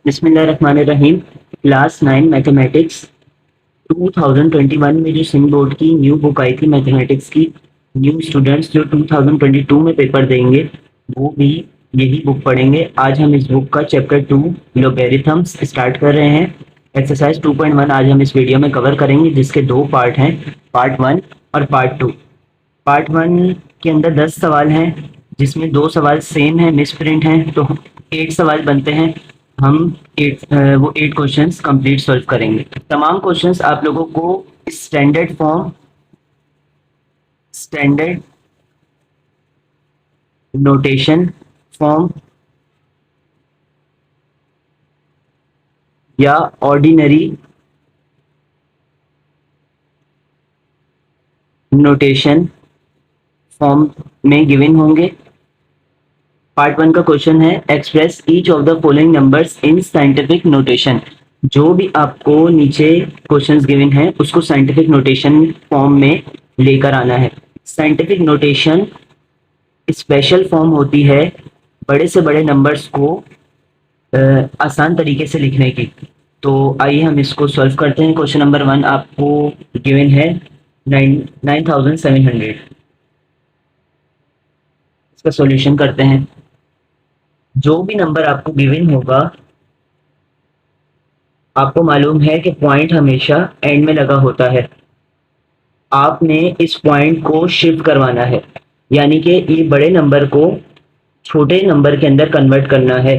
बिस्मिल्लाहिर्रहमानिर्रहीम। Class 9 mathematics 2021 में जो सिंध बोर्ड की न्यू बुक आई थी मैथमेटिक्स की, न्यू स्टूडेंट्स जो 2022 में पेपर देंगे वो भी यही बुक पढ़ेंगे। आज हम इस बुक का चैप्टर 2 लॉगरिथम्स स्टार्ट कर रहे हैं। एक्सरसाइज 2.1 आज हम इस वीडियो में कवर करेंगे, जिसके दो पार्ट हैं, पार्ट 1 और पार्ट 2। पार्ट 1 के अंदर 10 सवाल हैं, जिसमें दो सवाल सेम है, मिस प्रिंट हैं, तो 8 सवाल बनते हैं। हम 8 क्वेश्चंस कंप्लीट सॉल्व करेंगे। तमाम क्वेश्चंस आप लोगों को स्टैंडर्ड नोटेशन फॉर्म या ऑर्डिनरी नोटेशन फॉर्म में गिवन होंगे। पार्ट 1 का क्वेश्चन है, express each of the following numbers in scientific notation. जो भी आपको नीचे क्वेश्चंस गिवन है उसको साइंटिफिक नोटेशन फॉर्म में लेकर आना है। साइंटिफिक नोटेशन स्पेशल फॉर्म होती है बड़े से बड़े नंबर्स को आसान तरीके से लिखने की। तो आइए हम इसको सॉल्व करते हैं। क्वेश्चन नंबर 1 आपको गिवन है 9700। इसका सॉल्यूशन करते हैं। जो भी नंबर आपको गिवन होगा, आपको मालूम है कि पॉइंट हमेशा एंड में लगा होता है। आपने इस पॉइंट को शिफ्ट करवाना है, यानी कि ये बड़े नंबर को छोटे नंबर के अंदर कन्वर्ट करना है।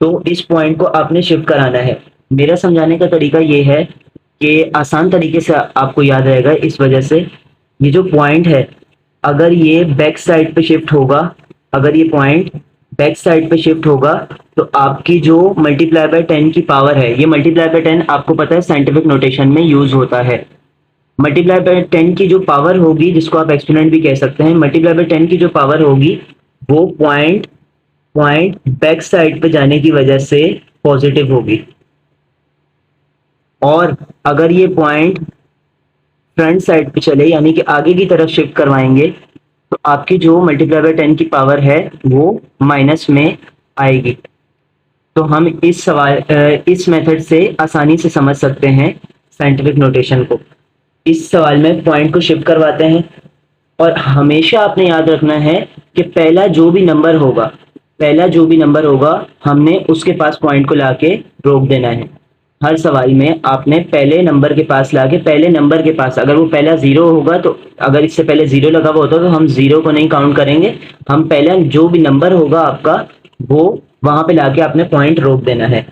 तो इस पॉइंट को आपने शिफ्ट कराना है। मेरा समझाने का तरीका ये है कि आसान तरीके से आपको याद रहेगा। इस वजह से ये जो पॉइंट है, अगर ये बैक साइड पे शिफ्ट होगा, अगर ये पॉइंट बैक साइड पे शिफ्ट होगा तो आपकी जो मल्टीप्लाई बाय 10 की पावर है, ये मल्टीप्लाई बाय 10 आपको पता है साइंटिफिक नोटेशन में यूज होता है। मल्टीप्लाई बाय 10 की जो पावर होगी, जिसको आप एक्सपोनेंट भी कह सकते हैं, मल्टीप्लाई बाय 10 की जो पावर होगी वो पॉइंट बैक साइड पे जाने की वजह से पॉजिटिव होगी। और अगर ये पॉइंट फ्रंट साइड पे चले, यानी कि आगे की तरफ शिफ्ट करवाएंगे, तो आपकी जो मल्टीप्लाई बाय 10 की पावर है वो माइनस में आएगी। तो हम इस मेथड से आसानी से समझ सकते हैं साइंटिफिक नोटेशन को। इस सवाल में पॉइंट को शिफ्ट करवाते हैं और हमेशा आपने याद रखना है कि पहला जो भी नंबर होगा हमने उसके पास पॉइंट को लाके रोक देना है। हर सवाल में आपने पहले नंबर के पास लाके, पहले नंबर के पास, अगर वो पहला 0 होगा तो अगर इससे पहले 0 लगा हुआ होता तो हम 0 को नहीं काउंट करेंगे। हम पहला जो भी नंबर होगा आपका वो वहां पे लाके आपने पॉइंट रोक देना है।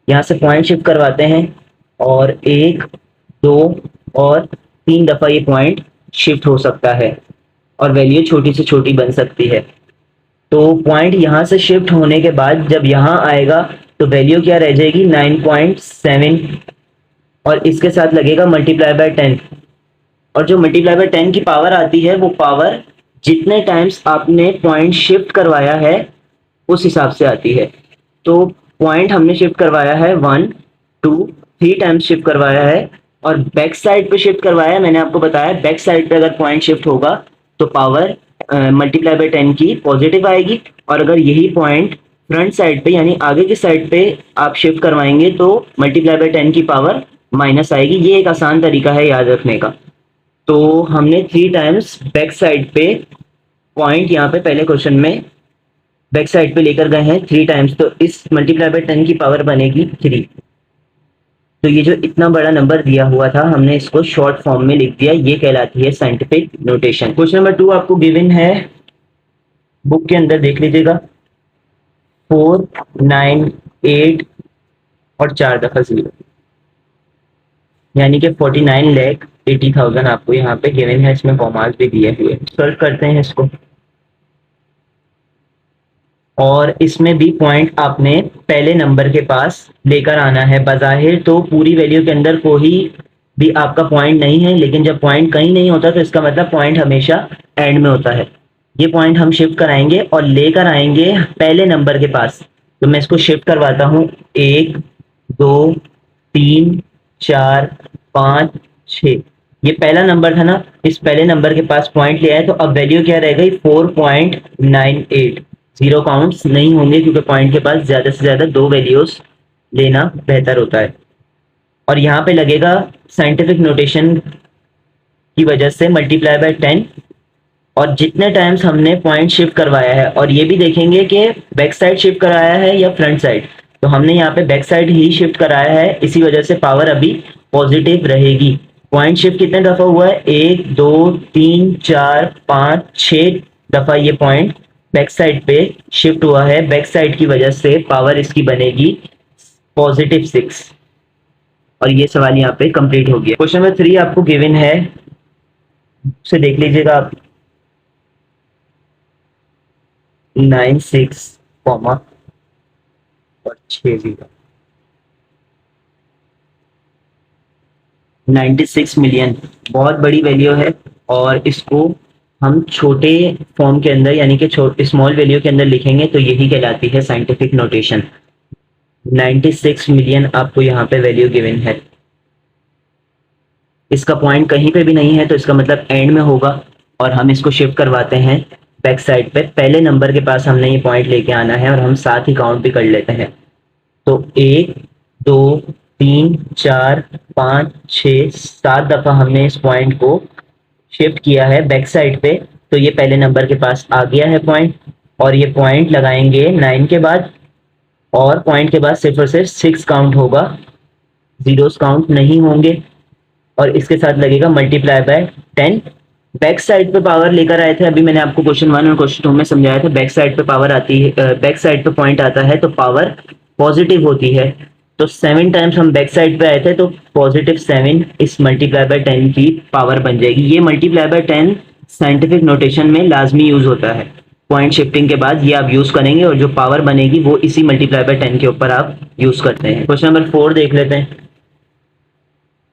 यहाँ से पॉइंट शिफ्ट करवाते हैं और 1, 2 और 3 दफा ये पॉइंट शिफ्ट हो सकता है और वैल्यू छोटी से छोटी बन सकती है। तो पॉइंट यहाँ से शिफ्ट होने के बाद जब यहाँ आएगा तो वैल्यू क्या रह जाएगी, 9.7, और इसके साथ लगेगा मल्टीप्लाई बाय 10। और जो मल्टीप्लाई बाय 10 की पावर आती है वो पावर जितने टाइम्स आपने पॉइंट शिफ्ट करवाया है उस हिसाब से आती है। तो पॉइंट हमने शिफ्ट करवाया है 1, 2, 3 टाइम्स शिफ्ट करवाया है और बैक साइड पे शिफ्ट करवाया है। मैंने आपको बताया बैक साइड पे अगर पॉइंट शिफ्ट होगा तो पावर मल्टीप्लाई बाय 10 की पॉजिटिव आएगी, और अगर यही पॉइंट फ्रंट साइड पे यानी आगे की साइड पे आप शिफ्ट करवाएंगे तो मल्टीप्लाई बाय 10 की पावर माइनस आएगी। ये एक आसान तरीका है याद रखने का। तो हमने 3 टाइम्स बैक साइड पे पॉइंट यहाँ पे पहले क्वेश्चन में बैक साइड पे लेकर गए हैं 3 टाइम्स, तो इस मल्टीप्लाई बाय 10 की पावर बनेगी 3। तो ये जो इतना बड़ा नंबर दिया हुआ था हमने इसको शॉर्ट फॉर्म में लिख दिया, ये कहलाती है साइंटिफिक नोटेशन। क्वेश्चन नंबर 2 आपको गिवन है, बुक के अंदर देख लीजिएगा, 4, 9, 8 और 4 दफा 0, यानी कि 49,80,000 आपको यहाँ पे गिवन है। इसमें कॉमास भी दिए हुए। सॉल्व करते हैं इसको, और इसमें भी पॉइंट आपने पहले नंबर के पास लेकर आना है। बज़ाहिर तो पूरी वैल्यू के अंदर कोई भी आपका पॉइंट नहीं है, लेकिन जब पॉइंट कहीं नहीं होता तो इसका मतलब पॉइंट हमेशा एंड में होता है। ये पॉइंट हम शिफ्ट कराएंगे और लेकर आएंगे पहले नंबर के पास। तो मैं इसको शिफ्ट करवाता हूँ, 1, 2, 3, 4, 5, 6। ये पहला नंबर था ना, इस पहले नंबर के पास पॉइंट लिया है, तो अब वैल्यू क्या रह गई, 4.98। जीरो काउंट्स नहीं होंगे क्योंकि पॉइंट के पास ज़्यादा से ज़्यादा 2 वैल्यूज लेना बेहतर होता है। और यहाँ पे लगेगा साइंटिफिक नोटेशन की वजह से मल्टीप्लाई बाय 10, और जितने टाइम्स हमने पॉइंट शिफ्ट करवाया है, और ये भी देखेंगे कि बैक साइड शिफ्ट कराया है या फ्रंट साइड। तो हमने यहाँ पे बैक साइड ही शिफ्ट कराया है, इसी वजह से पावर अभी पॉजिटिव रहेगी। पॉइंट शिफ्ट कितने दफा हुआ है? 1 2 3 4 5 6 दफा ये पॉइंट बैक साइड पे शिफ्ट हुआ है। बैक साइड की वजह से पावर इसकी बनेगी +6। और ये सवाल यहाँ पे कंप्लीट हो गया। क्वेश्चन नंबर 3 आपको गिवन है, उसे देख लीजिएगा आप। 9 6 कॉमा और 6 0, 96 मिलियन बहुत बड़ी वैल्यू है, और इसको हम छोटे फॉर्म के अंदर यानी कि स्मॉल वैल्यू के अंदर लिखेंगे तो यही कहलाती है साइंटिफिक नोटेशन। 96 मिलियन आपको यहाँ पे वैल्यू गिवन है। इसका पॉइंट कहीं पे भी नहीं है तो इसका मतलब एंड में होगा, और हम इसको शिफ्ट करवाते हैं बैक साइड पे। पहले नंबर के पास हमने ये पॉइंट लेके आना है, और हम साथ ही काउंट भी कर लेते हैं। तो 1 2 3 4 5 6 7 दफा हमने इस पॉइंट को शिफ्ट किया है बैक साइड पे, तो ये पहले नंबर के पास आ गया है पॉइंट। और ये पॉइंट लगाएंगे 9 के बाद, और पॉइंट के बाद सिर्फ और सिर्फ 6 काउंट होगा, जीरोस काउंट नहीं होंगे। और इसके साथ लगेगा मल्टीप्लाई बाय 10। बैक साइड पे पावर लेकर आए थे, अभी मैंने आपको क्वेश्चन 1 और क्वेश्चन 2 में समझाया था। बैक साइड पे पावर आती है, बैक साइड पे पॉइंट आता है तो पावर पॉजिटिव होती है। तो 7 टाइम्स हम बैक साइड पे आए थे तो +7 इस मल्टीप्लाई बाय 10 की पावर बन जाएगी। ये मल्टीप्लाई बाय 10 साइंटिफिक नोटेशन में लाजमी यूज होता है। पॉइंट शिफ्टिंग के बाद ये आप यूज करेंगे, और जो पावर बनेगी वो इसी मल्टीप्लाई बाय 10 के ऊपर आप यूज करते हैं। क्वेश्चन नंबर 4 देख लेते हैं।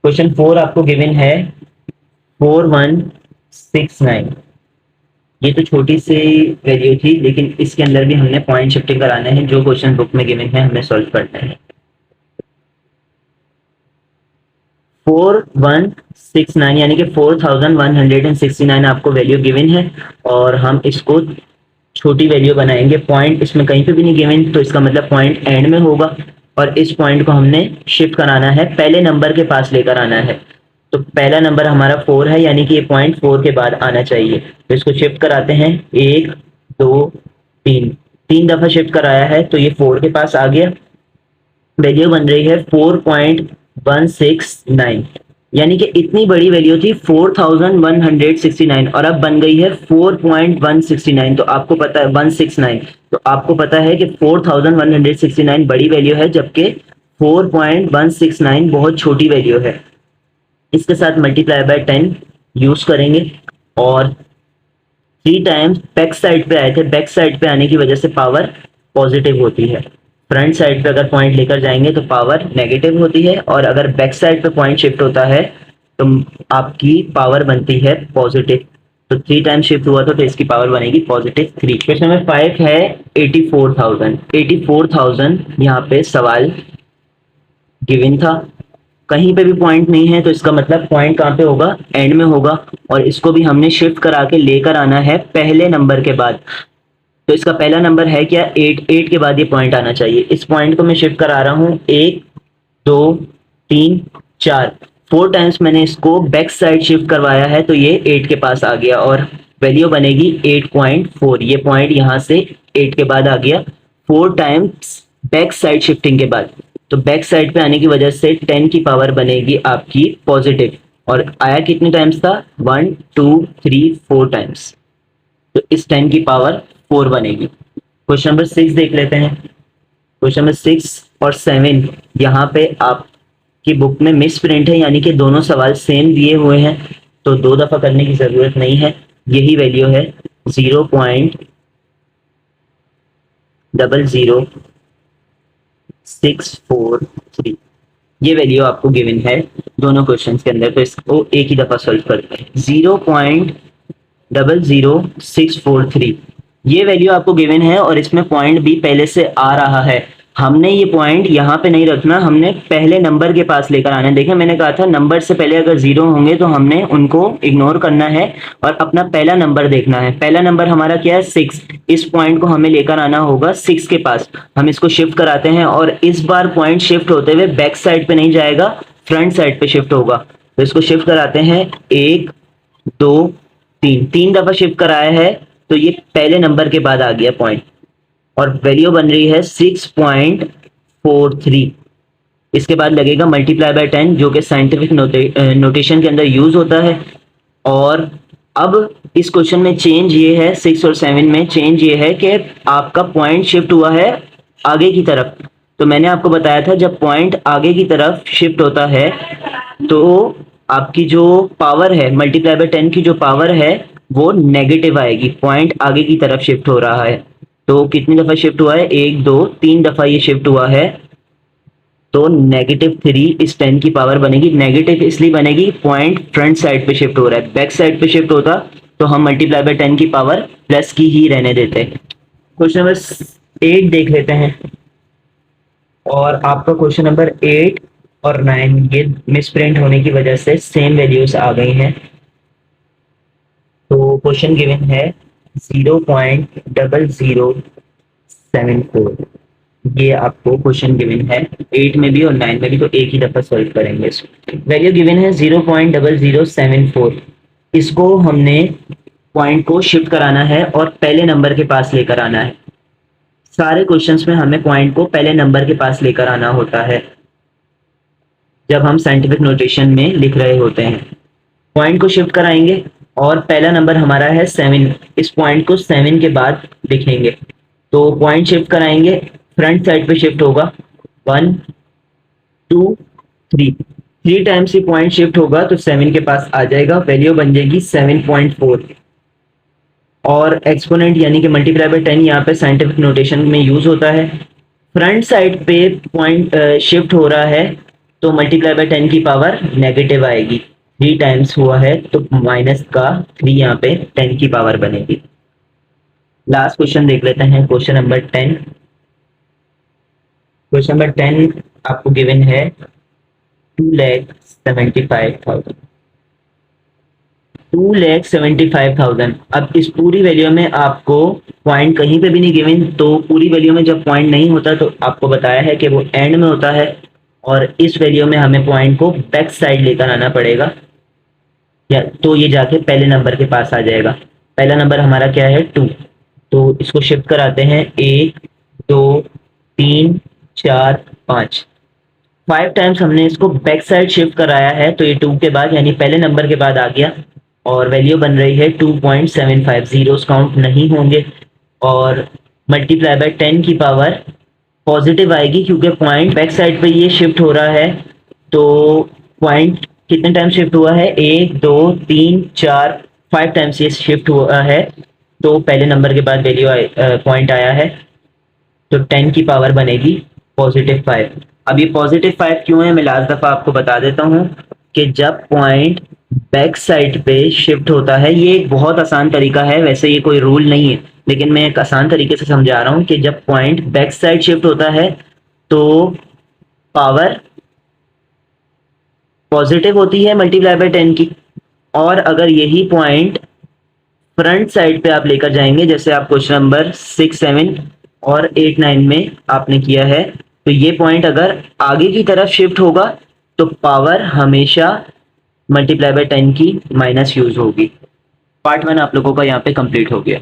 क्वेश्चन 4 आपको गिवन है 4169। ये तो छोटी सी वैल्यू थी, लेकिन इसके अंदर भी हमने पॉइंट शिफ्टिंग कराना है। जो क्वेश्चन बुक में गिवन है हमें सॉल्व करना है। 4169 यानी कि 4169 आपको वैल्यू गिवन है, और हम इसको छोटी वैल्यू बनाएंगे। पॉइंट इसमें कहीं पे भी नहीं गिवन, तो इसका मतलब पॉइंट एंड में होगा, और इस पॉइंट को हमने शिफ्ट कराना है, पहले नंबर के पास लेकर आना है। तो पहला नंबर हमारा 4 है, यानी कि ये पॉइंट 4 के बाद आना चाहिए। तो इसको शिफ्ट कराते हैं, 1 2 3, 3 दफा शिफ्ट कराया है तो ये 4 के पास आ गया। वैल्यू बन रही है 4.169, यानी कि इतनी बड़ी वैल्यू थी 4169, और अब बन गई है 4.169। तो आपको पता है 169, तो आपको पता है कि 4169 बड़ी वैल्यू है, जबकि 4.169 बहुत छोटी वैल्यू है। इसके साथ मल्टीप्लाई बाय 10 यूज करेंगे, और 3 टाइम्स बैक साइड पे आए थे। बैक साइड पे आने की वजह से पावर पॉजिटिव होती है। फ्रंट साइड पे अगर पॉइंट लेकर जाएंगे तो पावर नेगेटिव होती है, और अगर बैक साइड पे पॉइंट शिफ्ट होता है तो आपकी पावर बनती है पॉजिटिव। तो 3 टाइम शिफ्ट हुआ तो इसकी पावर बनेगी +3। क्वेश्चन नंबर 5 है 84,000 यहाँ पे सवाल गिवन था। कहीं पे भी पॉइंट नहीं है तो इसका मतलब पॉइंट कहाँ पे होगा? एंड में होगा, और इसको भी हमने शिफ्ट करा के लेकर आना है पहले नंबर के बाद। तो इसका पहला नंबर है क्या? 8 के बाद ये पॉइंट आना चाहिए। इस पॉइंट को मैं शिफ्ट करा रहा हूँ 1 2 3 4, 4 टाइम्स मैंने इसको बैक साइड शिफ्ट करवाया है, तो ये 8 के पास आ गया, और वैल्यू बनेगी 8.4। ये पॉइंट यहाँ से 8 के बाद आ गया 4 टाइम्स बैक साइड शिफ्टिंग के बाद। तो बैक साइड पे आने की वजह से 10 की पावर बनेगी आपकी पॉजिटिव, और आया कितने टाइम्स था? 1 2 3 4 टाइम्स, तो इस 10 की पावर 4 बनेगी। क्वेश्चन नंबर 6 देख लेते हैं। क्वेश्चन नंबर 6 और 7 यहाँ पे आपकी बुक में मिस प्रिंट है, यानी कि दोनों सवाल सेम दिए हुए हैं, तो 2 दफा करने की जरूरत नहीं है। यही वैल्यू है 0.00643, ये वैल्यू आपको गिवन है दोनों क्वेश्चंस के अंदर। तो इसको एक ही दफा सॉल्व करते हैं। 0.00643 ये वैल्यू आपको गिवन है, और इसमें पॉइंट भी पहले से आ रहा है, हमने ये पॉइंट यहाँ पे नहीं रखना, हमने पहले नंबर के पास लेकर आना है। देखिए मैंने कहा था नंबर से पहले अगर 0 होंगे तो हमने उनको इग्नोर करना है और अपना पहला नंबर देखना है। पहला नंबर हमारा क्या है 6, इस पॉइंट को हमें लेकर आना होगा 6 के पास। हम इसको शिफ्ट कराते हैं और इस बार पॉइंट शिफ्ट होते हुए बैक साइड पे नहीं जाएगा, फ्रंट साइड पे शिफ्ट होगा। तो इसको शिफ्ट कराते हैं 1 2 3, 3 दफा शिफ्ट कराया है तो ये पहले नंबर के बाद आ गया पॉइंट और वैल्यू बन रही है 6.43। इसके बाद लगेगा मल्टीप्लाई बाय 10 जो कि साइंटिफिक नोटेशन के अंदर यूज होता है। और अब इस क्वेश्चन में चेंज ये है, 6 और 7 में चेंज ये है कि आपका पॉइंट शिफ्ट हुआ है आगे की तरफ। तो मैंने आपको बताया था जब पॉइंट आगे की तरफ शिफ्ट होता है तो आपकी जो पावर है मल्टीप्लाई बाय 10 की जो पावर है वो नेगेटिव आएगी। पॉइंट आगे की तरफ शिफ्ट हो रहा है तो कितनी दफा शिफ्ट हुआ है, 1 2 3 दफा ये शिफ्ट हुआ है तो -3 इस 10 की पावर बनेगी। नेगेटिव इसलिए बनेगी पॉइंट फ्रंट साइड पे शिफ्ट हो रहा है, बैक साइड पे शिफ्ट होता तो हम मल्टीप्लाई बाय 10 की पावर प्लस की ही रहने देते। क्वेश्चन नंबर 8 देख लेते हैं और आपका क्वेश्चन नंबर 8 और 9 ये मिसप्रिंट होने की वजह से सेम वैल्यूज आ गई हैं। तो क्वेश्चन गिवन है 0.0074, ये आपको क्वेश्चन गिवन है 8 में भी और 9 में भी, तो एक ही दफा सॉल्व करेंगे इसको। वैल्यू गिवन है 0.0074, इसको हमने पॉइंट को शिफ्ट कराना है और पहले नंबर के पास लेकर आना है। सारे क्वेश्चंस में हमें पॉइंट को पहले नंबर के पास लेकर आना होता है जब हम साइंटिफिक नोटेशन में लिख रहे होते हैं। पॉइंट को शिफ्ट कराएंगे और पहला नंबर हमारा है 7, इस पॉइंट को 7 के बाद लिखेंगे। तो पॉइंट शिफ्ट कराएंगे, फ्रंट साइड पे शिफ्ट होगा 1 2 3, 3 टाइम्स ही पॉइंट शिफ्ट होगा तो 7 के पास आ जाएगा। वैल्यू बन जाएगी 7.4 और एक्सपोनेंट यानी कि मल्टीप्लाई बाय 10 यहाँ पे साइंटिफिक नोटेशन में यूज होता है। फ्रंट साइड पे पॉइंट शिफ्ट हो रहा है तो मल्टीप्लाई बाय 10 की पावर नेगेटिव आएगी, 3 टाइम्स हुआ है तो माइनस का 3 यहाँ पे 10 की पावर बनेगी। लास्ट क्वेश्चन देख लेते हैं, क्वेश्चन नंबर 10। क्वेश्चन नंबर 10 आपको गिवन है 2,75,000। 2,75,000। अब इस पूरी वैल्यू में आपको पॉइंट कहीं पे भी नहीं गिवन, तो पूरी वैल्यू में जब पॉइंट नहीं होता तो आपको बताया है कि वो एंड में होता है और इस वैल्यू में हमें पॉइंट को बैक साइड लेकर आना पड़ेगा या तो ये जाके पहले नंबर के पास आ जाएगा। पहला नंबर हमारा क्या है 2, तो इसको शिफ्ट कराते हैं 1 2 3 4 5, 5 टाइम्स हमने इसको बैक साइड शिफ्ट कराया है तो ये 2 के बाद यानी पहले नंबर के बाद आ गया और वैल्यू बन रही है 2.75। जीरोस काउंट नहीं होंगे और मल्टीप्लाई बाय 10 की पावर पॉजिटिव आएगी क्योंकि पॉइंट बैक साइड पे ये शिफ्ट हो रहा है। तो पॉइंट कितने टाइम शिफ्ट हुआ है, 1 2 3 4 5 टाइम्स ये शिफ्ट हुआ है तो पहले नंबर के बाद वैल्यू पॉइंट आया है तो 10 की पावर बनेगी +5। अब ये +5 क्यों है मैं लास्ट दफा आपको बता देता हूँ कि जब पॉइंट बैक साइड पे शिफ्ट होता है, ये एक बहुत आसान तरीका है, वैसे ये कोई रूल नहीं है लेकिन मैं एक आसान तरीके से समझा रहा हूँ कि जब पॉइंट बैक साइड शिफ्ट होता है तो पावर पॉजिटिव होती है मल्टीप्लाई बाय 10 की, और अगर यही पॉइंट फ्रंट साइड पे आप लेकर जाएंगे जैसे आप क्वेश्चन नंबर 6 7 और 8 9 में आपने किया है तो ये पॉइंट अगर आगे की तरफ शिफ्ट होगा तो पावर हमेशा मल्टीप्लाई बाय 10 की माइनस यूज होगी। पार्ट 1 आप लोगों का यहाँ पे कंप्लीट हो गया।